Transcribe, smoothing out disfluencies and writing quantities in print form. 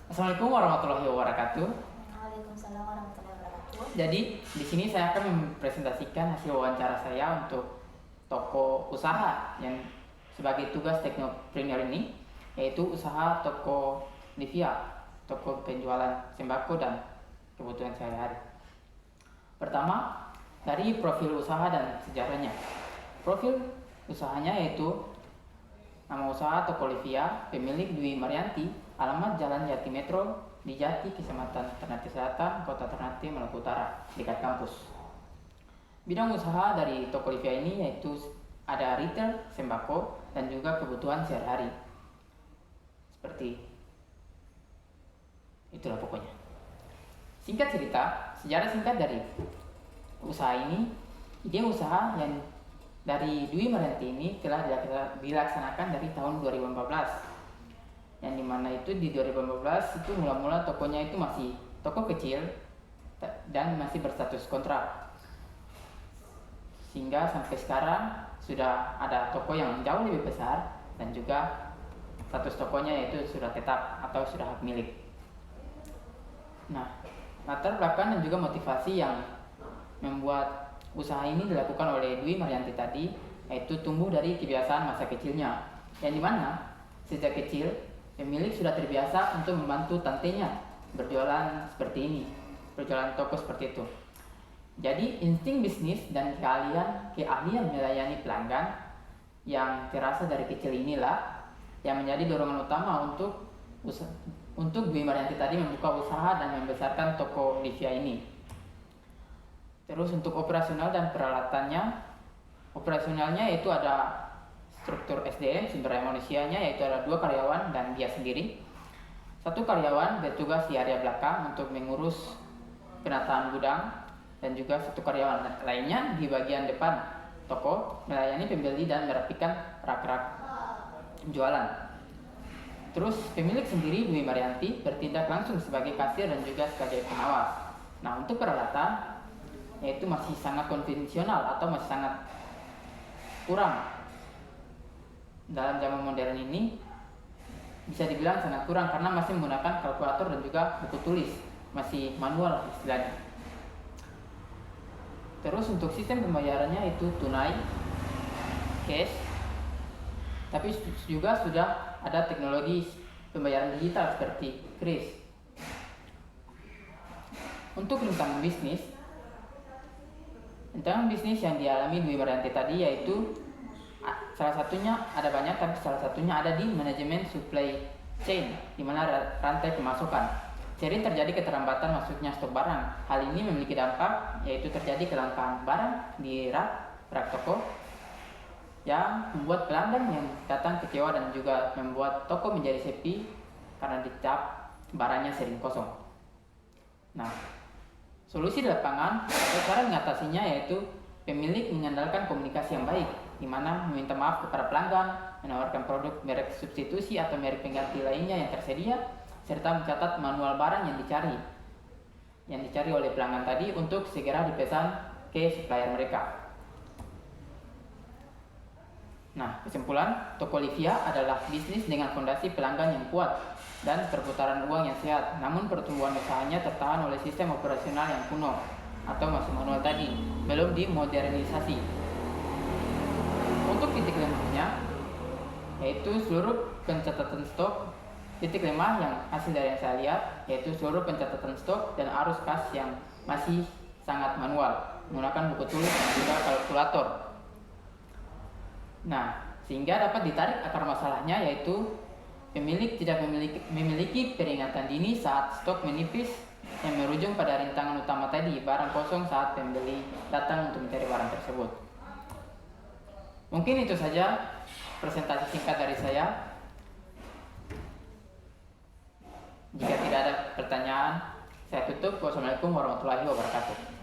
Assalamualaikum warahmatullahi wabarakatuh. Waalaikumsalam warahmatullahi wabarakatuh. Jadi di sini saya akan mempresentasikan hasil wawancara saya untuk toko usaha yang sebagai tugas teknopreneur ini, yaitu usaha toko Livia, toko penjualan sembako dan kebutuhan sehari-hari. Pertama, dari profil usaha dan sejarahnya. Profil usahanya yaitu nama usaha toko Livia, pemilik Dwi Maryanti, alamat Jalan Jati Metro di Jati, Kecamatan Ternate Selatan, Kota Ternate, Maluku Utara, dekat kampus. Bidang usaha dari toko Livia ini yaitu ada retail, sembako, dan juga kebutuhan sehari-hari. Seperti itulah pokoknya. Singkat cerita, sejarah singkat dari usaha ini, ide usaha yang dari Dwi Maryanti ini telah dilaksanakan dari tahun 2014, yang dimana itu di 2015 itu mula-mula tokonya itu masih toko kecil dan masih berstatus kontrak, sehingga sampai sekarang sudah ada toko yang jauh lebih besar dan juga status tokonya itu sudah tetap atau sudah hak milik. Nah, latar belakang dan juga motivasi yang membuat usaha ini dilakukan oleh Dwi Maryanti tadi, yaitu tumbuh dari kebiasaan masa kecilnya, yang dimana sejak kecil pemilik sudah terbiasa untuk membantu tantenya berjualan seperti ini, berjualan toko seperti itu. Jadi insting bisnis dan keahlian melayani pelanggan yang terasa dari kecil inilah yang menjadi dorongan utama untuk Dwi Maryanti tadi membuka usaha dan membesarkan toko Livia ini. Terus untuk operasional dan peralatannya, operasionalnya yaitu ada struktur SDM, sumber daya manusianya, yaitu ada 2 karyawan dan dia sendiri. 1 karyawan bertugas di area belakang untuk mengurus penataan gudang, dan juga 1 karyawan lainnya di bagian depan toko melayani pembeli dan merapikan rak-rak jualan. Terus pemilik sendiri Dwi Maryanti bertindak langsung sebagai kasir dan juga sebagai pengawas. Nah, untuk peralatan yaitu masih sangat konvensional atau masih sangat kurang dalam zaman modern ini, bisa dibilang sangat kurang karena masih menggunakan kalkulator dan juga buku tulis, masih manual istilahnya. Terus untuk sistem pembayarannya itu tunai, cash, tapi juga sudah ada teknologi pembayaran digital seperti kris. Untuk rintangan bisnis yang dialami Dwi Maryanti tadi yaitu salah satunya ada banyak, tapi salah satunya ada di manajemen supply chain, di mana rantai pemasukan. Sering terjadi keterlambatan masuknya stok barang. Hal ini memiliki dampak yaitu terjadi kelangkaan barang di rak toko yang membuat pelanggan yang datang kecewa dan juga membuat toko menjadi sepi karena dicap barangnya sering kosong. Nah, solusi di lapangan atau cara mengatasinya yaitu pemilik mengandalkan komunikasi yang baik, di mana meminta maaf kepada pelanggan, menawarkan produk merek substitusi atau merek pengganti lainnya yang tersedia, serta mencatat manual barang yang dicari oleh pelanggan tadi untuk segera dipesan ke supplier mereka. Nah, kesimpulan, toko Livia adalah bisnis dengan fondasi pelanggan yang kuat dan perputaran uang yang sehat, namun pertumbuhan usahanya tertahan oleh sistem operasional yang kuno atau masih manual tadi, belum dimodernisasi. Untuk titik lemahnya, yaitu seluruh pencatatan stok. Titik lemah yang hasil dari yang saya lihat yaitu seluruh pencatatan stok dan arus kas yang masih sangat manual, menggunakan buku tulis dan juga kalkulator. Nah, sehingga dapat ditarik akar masalahnya yaitu pemilik tidak memiliki peringatan dini saat stok menipis, yang berujung pada rintangan utama tadi, barang kosong saat pembeli datang untuk mencari barang tersebut. Mungkin itu saja presentasi singkat dari saya. Jika tidak ada pertanyaan, saya tutup. Wassalamualaikum warahmatullahi wabarakatuh.